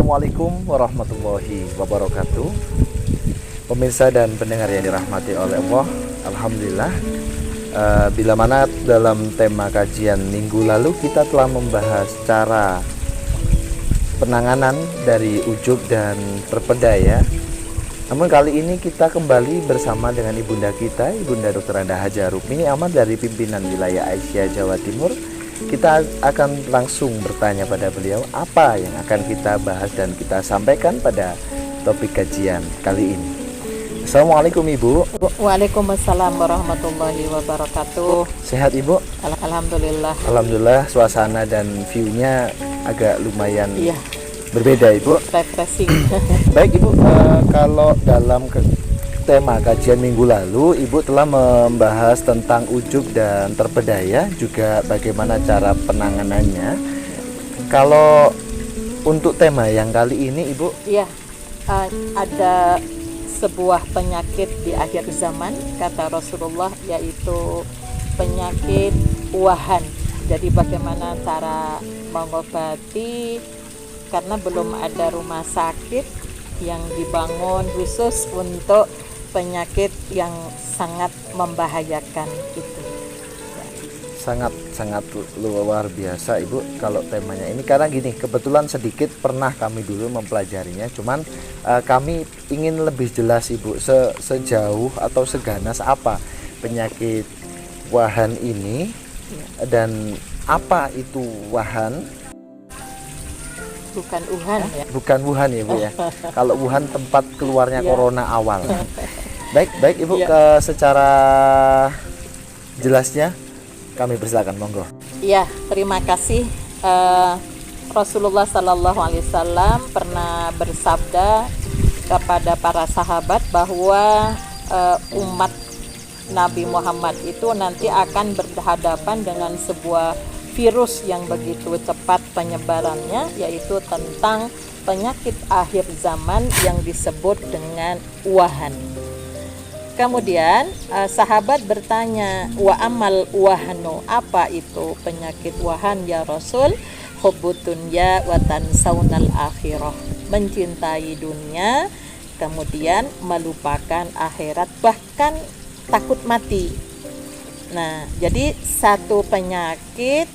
Assalamualaikum warahmatullahi wabarakatuh. Pemirsa dan pendengar yang dirahmati oleh Allah, Alhamdulillah, bila mana dalam tema kajian minggu lalu kita telah membahas cara penanganan dari ujub dan terpedaya. Namun kali ini kita kembali bersama dengan ibunda kita, Ibunda Dr. Anda Haja Rukmini Ahmad dari pimpinan wilayah Aisyah Jawa Timur. Kita akan langsung bertanya pada beliau apa yang akan kita bahas dan kita sampaikan pada topik kajian kali ini. Assalamualaikum Ibu. Waalaikumsalam warahmatullahi wabarakatuh. Sehat Ibu? Alhamdulillah. Alhamdulillah, suasana dan view-nya agak lumayan berbeda Ibu. Refreshing. Baik Ibu, kalau dalam tema kajian minggu lalu Ibu telah membahas tentang ujub dan terpedaya, juga bagaimana cara penanganannya. Kalau untuk tema yang kali ini Ibu, ada sebuah penyakit di akhir zaman, kata Rasulullah, yaitu penyakit wahan. Jadi bagaimana cara mengobati, karena belum ada rumah sakit yang dibangun khusus untuk penyakit yang sangat membahayakan itu. Sangat luar biasa Ibu kalau temanya ini, karena gini, kebetulan sedikit pernah kami dulu mempelajarinya, cuman kami ingin lebih jelas Ibu, sejauh atau seganas apa penyakit wahan ini dan apa itu wahan. Bukan Wuhan ya? Bukan Wuhan ya Bu ya. Kalau Wuhan tempat keluarnya corona awal. Baik Ibu, secara jelasnya kami persilakan, monggo. Iya, terima kasih. Rasulullah Sallallahu Alaihi Wasallam pernah bersabda kepada para sahabat bahwa umat Nabi Muhammad itu nanti akan berhadapan dengan sebuah virus yang begitu cepat penyebarannya, yaitu tentang penyakit akhir zaman yang disebut dengan wahan. Kemudian sahabat bertanya, wa amal wahanu, apa itu penyakit wahan ya Rasul? Hubbud dunya wa tansaunal akhirah, mencintai dunia kemudian melupakan akhirat, bahkan takut mati. Nah, jadi satu penyakit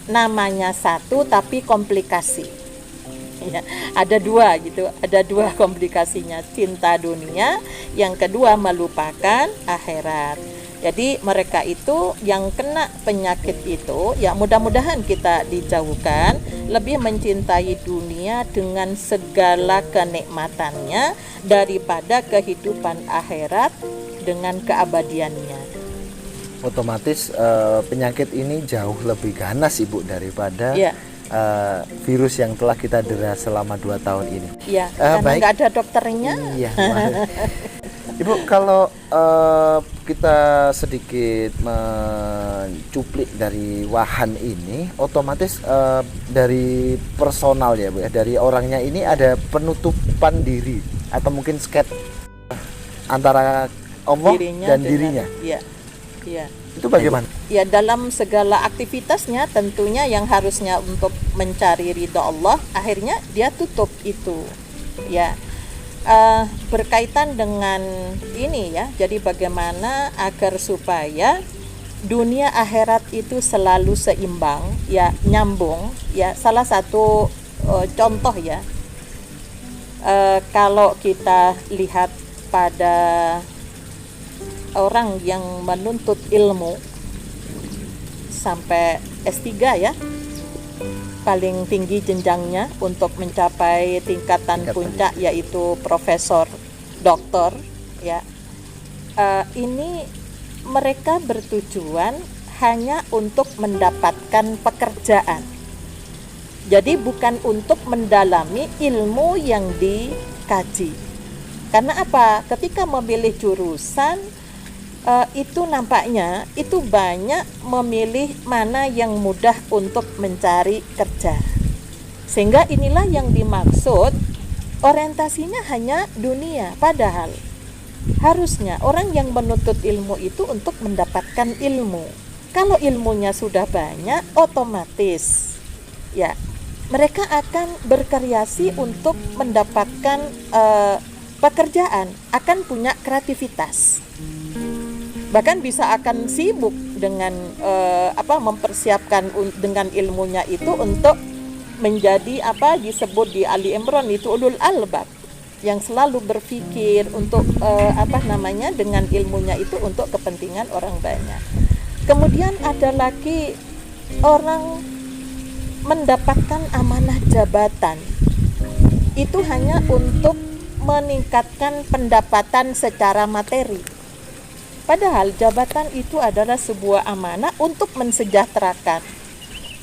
namanya satu tapi komplikasi. Ya, ada dua komplikasinya, cinta dunia, yang kedua melupakan akhirat. Jadi mereka itu yang kena penyakit itu, ya mudah-mudahan kita dijauhkan, lebih mencintai dunia dengan segala kenikmatannya daripada kehidupan akhirat dengan keabadiannya. Otomatis penyakit ini jauh lebih ganas Ibu daripada virus yang telah kita dera selama 2 tahun ini. Iya, karena nggak ada dokternya. Iya. Ibu, kalau kita sedikit mencuplik dari wahan ini, otomatis dari personal ya Bu ya, dari orangnya ini ada penutupan diri atau mungkin skate antara Allah dan dirinya. Iya. Itu bagaimana? Ya, dalam segala aktivitasnya tentunya yang harusnya untuk mencari ridha Allah, akhirnya dia tutup itu. Ya, berkaitan dengan ini ya. Jadi bagaimana agar supaya dunia akhirat itu selalu seimbang, ya nyambung. Ya, salah satu contoh ya. Kalau kita lihat pada orang yang menuntut ilmu sampai S3 ya, paling tinggi jenjangnya untuk mencapai tingkatan puncak yaitu profesor, doktor ya. Ini mereka bertujuan hanya untuk mendapatkan pekerjaan. Jadi bukan untuk mendalami ilmu yang dikaji. Karena apa? Ketika memilih jurusan itu nampaknya itu banyak memilih mana yang mudah untuk mencari kerja, sehingga inilah yang dimaksud orientasinya hanya dunia, padahal harusnya orang yang menuntut ilmu itu untuk mendapatkan ilmu. Kalau ilmunya sudah banyak, otomatis ya mereka akan berkreasi untuk mendapatkan pekerjaan, akan punya kreativitas. Bahkan bisa akan sibuk dengan mempersiapkan dengan ilmunya itu untuk menjadi disebut di Ali Imran itu ulul albab, yang selalu berpikir untuk dengan ilmunya itu untuk kepentingan orang banyak. Kemudian ada lagi orang mendapatkan amanah jabatan itu hanya untuk meningkatkan pendapatan secara materi. Padahal jabatan itu adalah sebuah amanah untuk mensejahterakan.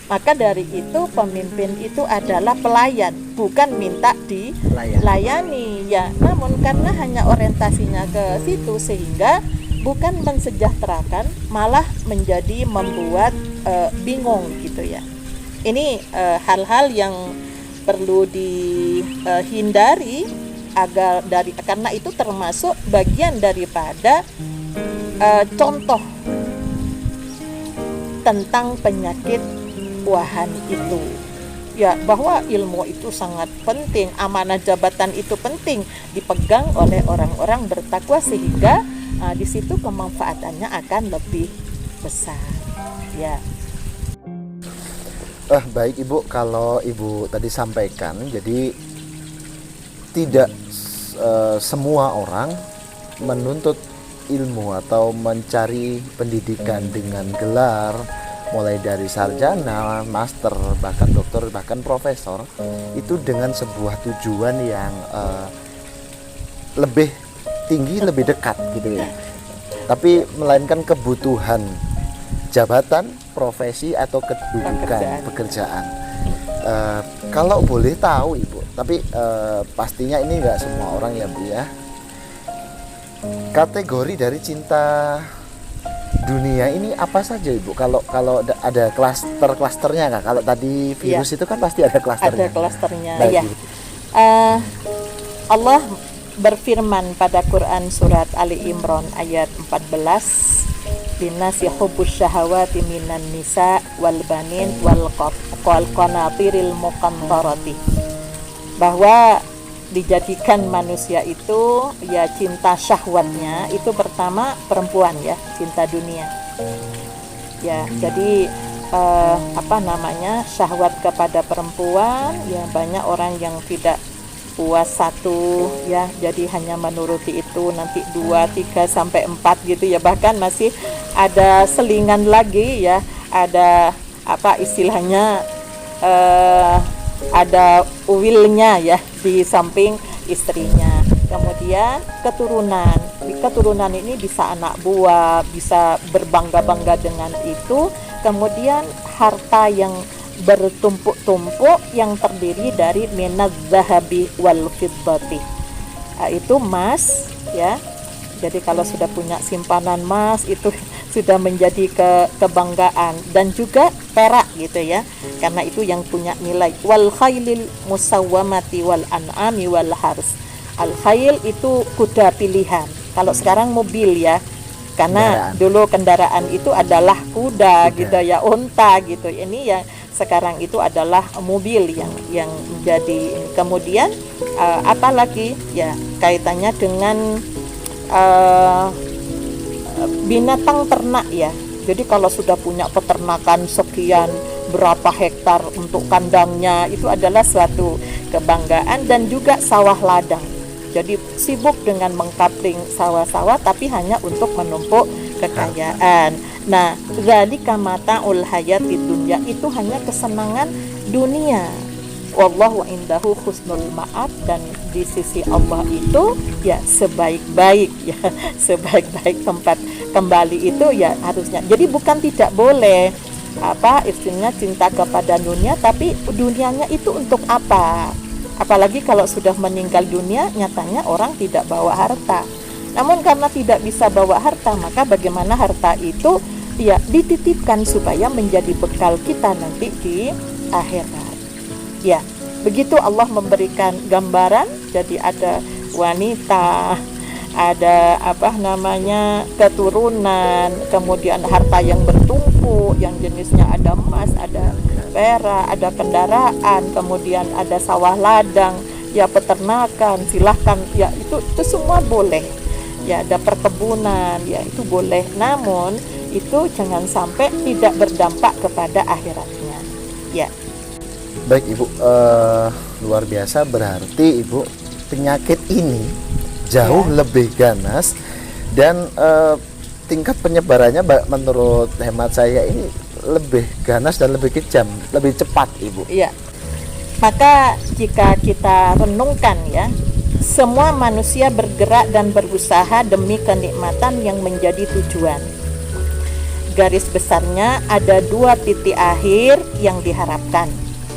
Maka dari itu pemimpin itu adalah pelayan, bukan minta dilayani ya. Namun karena hanya orientasinya ke situ sehingga bukan mensejahterakan, malah menjadi membuat bingung gitu ya. Ini hal-hal yang perlu dihindari karena itu termasuk bagian daripada contoh tentang penyakit wahan itu ya, bahwa ilmu itu sangat penting, amanah jabatan itu penting dipegang oleh orang-orang bertakwa sehingga di situ kemanfaatannya akan lebih besar ya. Baik Ibu, kalau Ibu tadi sampaikan, jadi tidak semua orang menuntut ilmu atau mencari pendidikan dengan gelar mulai dari sarjana, master, bahkan doktor, bahkan profesor itu dengan sebuah tujuan yang lebih tinggi, lebih dekat gitu ya. Tapi melainkan kebutuhan jabatan, profesi atau kedudukan pekerjaan. Kalau boleh tahu Ibu, tapi pastinya ini nggak semua orang ya Bu ya. Kategori dari cinta dunia ini apa saja Ibu? Kalau ada klasternya nggak? Kalau tadi virus itu kan pasti ada klasternya. Ada klasternya ya. Allah berfirman pada Quran surat Ali Imran ayat 14, linnasi hubbus syahawati minan nisa wal banin wal qanatiril muqantarati, bahwa dijadikan manusia itu ya cinta syahwatnya itu pertama perempuan ya, cinta dunia ya. Jadi syahwat kepada perempuan ya, banyak orang yang tidak puas satu ya, jadi hanya menuruti itu, nanti 2, 3 sampai 4 gitu ya, bahkan masih ada selingan lagi ya, ada istilahnya ada uwilnya ya di samping istrinya. Kemudian keturunan ini bisa anak buah, bisa berbangga-bangga dengan itu. Kemudian harta yang bertumpuk-tumpuk yang terdiri dari minaz zahabi wal fiddati, itu emas ya. Jadi kalau sudah punya simpanan emas itu sudah menjadi kebanggaan, dan juga perak gitu ya, karena itu yang punya nilai. Wal khailil musawwamati wal an'ami wal hars. Al khail itu kuda pilihan, kalau sekarang mobil ya, karena dulu kendaraan itu adalah kuda gitu ya, unta gitu. Ini yang sekarang itu adalah mobil yang menjadi. Kemudian apalagi ya kaitannya dengan binatang ternak ya. Jadi kalau sudah punya peternakan sekian berapa hektar untuk kandangnya, itu adalah suatu kebanggaan. Dan juga sawah ladang, jadi sibuk dengan mengkapling sawah-sawah tapi hanya untuk menumpuk kekayaan. Nah, dzalika mata'ul hayatid dunya, itu hanya kesenangan dunia. Wallahu indahu husnul ma'ab, dan di sisi Allah itu ya sebaik-baik ya, sebaik-baik tempat kembali itu ya harusnya. Jadi bukan tidak boleh istilahnya cinta kepada dunia, tapi dunianya itu untuk apa? Apalagi kalau sudah meninggal dunia, nyatanya orang tidak bawa harta. Namun karena tidak bisa bawa harta, maka bagaimana harta itu ya dititipkan supaya menjadi bekal kita nanti di akhirat. Ya, begitu Allah memberikan gambaran. Jadi ada wanita ada keturunan, kemudian harta yang bertumpuk, yang jenisnya ada emas, ada perak, ada kendaraan, kemudian ada sawah ladang, ya peternakan, silahkan, ya itu semua boleh. Ya ada perkebunan, ya itu boleh. Namun itu jangan sampai tidak berdampak kepada akhiratnya. Ya. Baik Ibu, luar biasa, berarti Ibu penyakit ini jauh lebih ganas dan tingkat penyebarannya menurut hemat saya ini lebih ganas dan lebih kejam, lebih cepat Ibu. Iya. Maka jika kita renungkan ya, semua manusia bergerak dan berusaha demi kenikmatan yang menjadi tujuan. Garis besarnya ada 2 titik akhir yang diharapkan.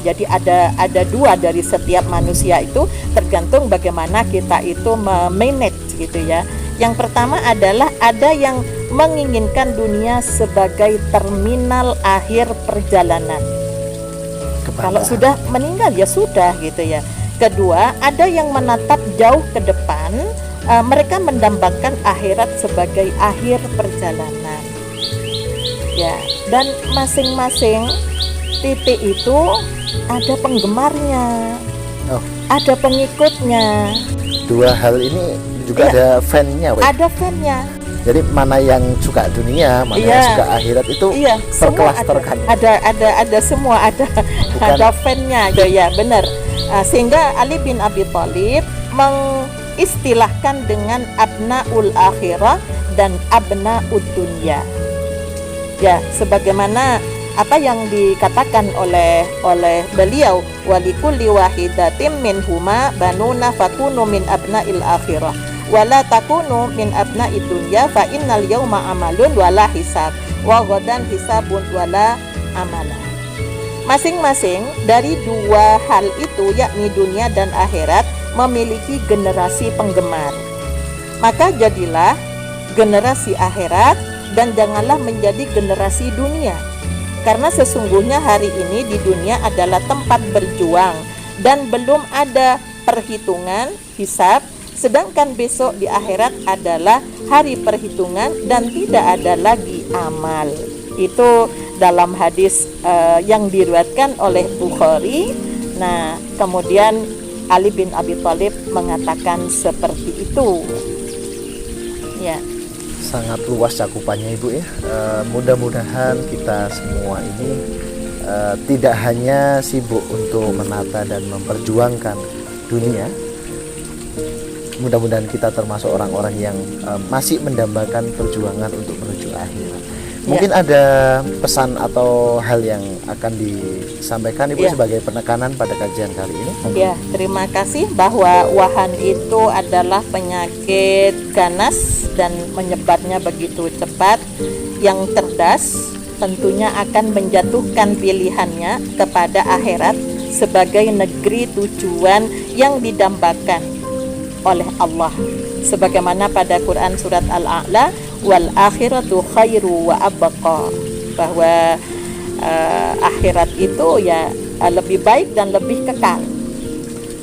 Jadi ada 2 dari setiap manusia itu, tergantung bagaimana kita itu memanage gitu ya. Yang pertama adalah ada yang menginginkan dunia sebagai terminal akhir perjalanan. Kalau sudah meninggal ya sudah gitu ya. Kedua, ada yang menatap jauh ke depan, mereka mendambakan akhirat sebagai akhir perjalanan. Ya, dan masing-masing titik itu ada penggemarnya, ada pengikutnya. 2 hal ini juga ada fan-nya, Ada fan-nya. Jadi mana yang suka dunia, mana yang suka akhirat itu terklasterkan. Ada semua, ada fan-nya, ya benar. Sehingga Ali bin Abi Thalib mengistilahkan dengan abnaul akhirah dan abnaud dunya. Ya, sebagaimana apa yang dikatakan oleh beliau, walikulli wahidatin minhuma banuna fakunu min abnail akhirah wala takunu min abnaid dunya fa innal yauma amalun wala hisab wa ghadan hisabun wala amala. Masing-masing dari 2 hal itu, yakni dunia dan akhirat, memiliki generasi penggemar. Maka jadilah generasi akhirat dan janganlah menjadi generasi dunia. Karena sesungguhnya hari ini di dunia adalah tempat berjuang dan belum ada perhitungan, hisab, sedangkan besok di akhirat adalah hari perhitungan dan tidak ada lagi amal. Itu dalam hadis yang diriwayatkan oleh Bukhari. Nah, kemudian Ali bin Abi Thalib mengatakan seperti itu. Ya. Sangat luas cakupannya Ibu ya. Mudah-mudahan kita semua ini tidak hanya sibuk untuk menata dan memperjuangkan dunia. Mudah-mudahan kita termasuk orang-orang yang masih mendambakan perjuangan untuk menuju akhirat. Mungkin ada pesan atau hal yang akan disampaikan Ibu sebagai penekanan pada kajian kali ini? Ya, terima kasih bahwa wahan itu adalah penyakit ganas dan menyebarnya begitu cepat. Yang cerdas tentunya akan menjatuhkan pilihannya kepada akhirat sebagai negeri tujuan yang didambakan oleh Allah. Sebagaimana pada Quran surat Al-A'la, wal akhiratu khairu wa abqa, bahwa akhirat itu ya lebih baik dan lebih kekal.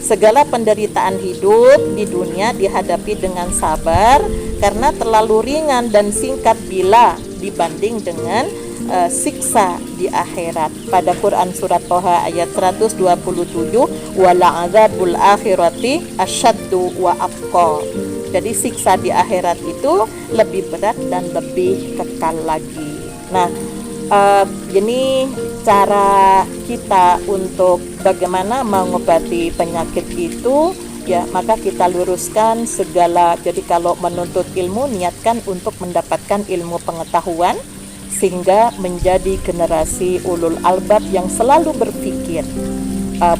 Segala penderitaan hidup di dunia dihadapi dengan sabar karena terlalu ringan dan singkat bila dibanding dengan siksa di akhirat. Pada Quran surat Toha ayat 127, wala adzabul akhirati asyaddu wa abqa. Jadi siksa di akhirat itu lebih berat dan lebih kekal lagi. Nah, ini cara kita untuk bagaimana mengobati penyakit itu, ya maka kita luruskan segala. Jadi kalau menuntut ilmu, niatkan untuk mendapatkan ilmu pengetahuan sehingga menjadi generasi ulul albab yang selalu berpikir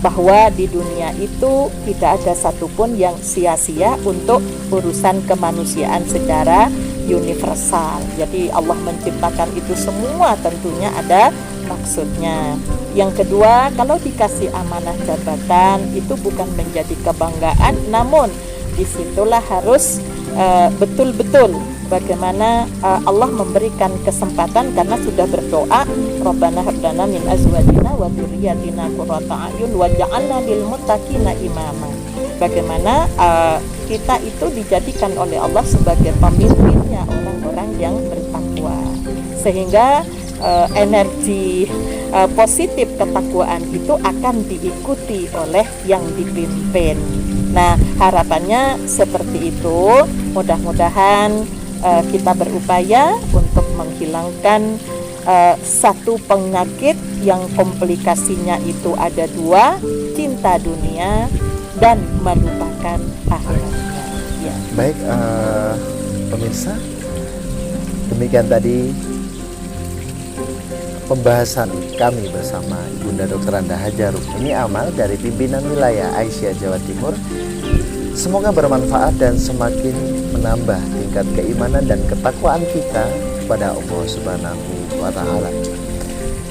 bahwa di dunia itu tidak ada satupun yang sia-sia untuk urusan kemanusiaan secara universal. Jadi Allah menciptakan itu semua tentunya ada maksudnya. Yang kedua, kalau dikasih amanah jabatan itu bukan menjadi kebanggaan, namun disitulah harus betul-betul bagaimana Allah memberikan kesempatan karena sudah berdoa, Rabbana hab lana min azwajina wa dzurriyyatina qurrata a'yun waj'alna lil muttaqina imama. Bagaimana kita itu dijadikan oleh Allah sebagai pemimpinnya orang-orang yang bertakwa, sehingga energi positif ketakwaan itu akan diikuti oleh yang dipimpin. Nah, harapannya seperti itu. Mudah-mudahan kita berupaya untuk menghilangkan satu penyakit yang komplikasinya itu ada dua, cinta dunia dan melupakan akhiratnya. Ya. Baik, pemirsa, demikian tadi pembahasan kami bersama Ibunda Dr. Anda Hajar Rukmini Amal dari pimpinan wilayah Aisyah Jawa Timur. Semoga bermanfaat dan semakin menambah tingkat keimanan dan ketakwaan kita kepada Allah Subhanahu wa Ta'ala.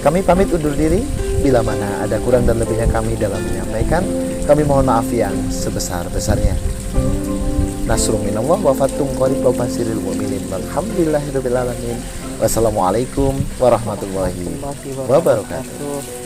Kami pamit undur diri. Bila mana ada kurang dan lebihnya kami dalam menyampaikan, kami mohon maaf yang sebesar-besarnya. Nasrun minallah wa fathun qarib wa basiril mu'minin. Walhamdulillahirabbil alamin. Wassalamualaikum warahmatullahi wabarakatuh.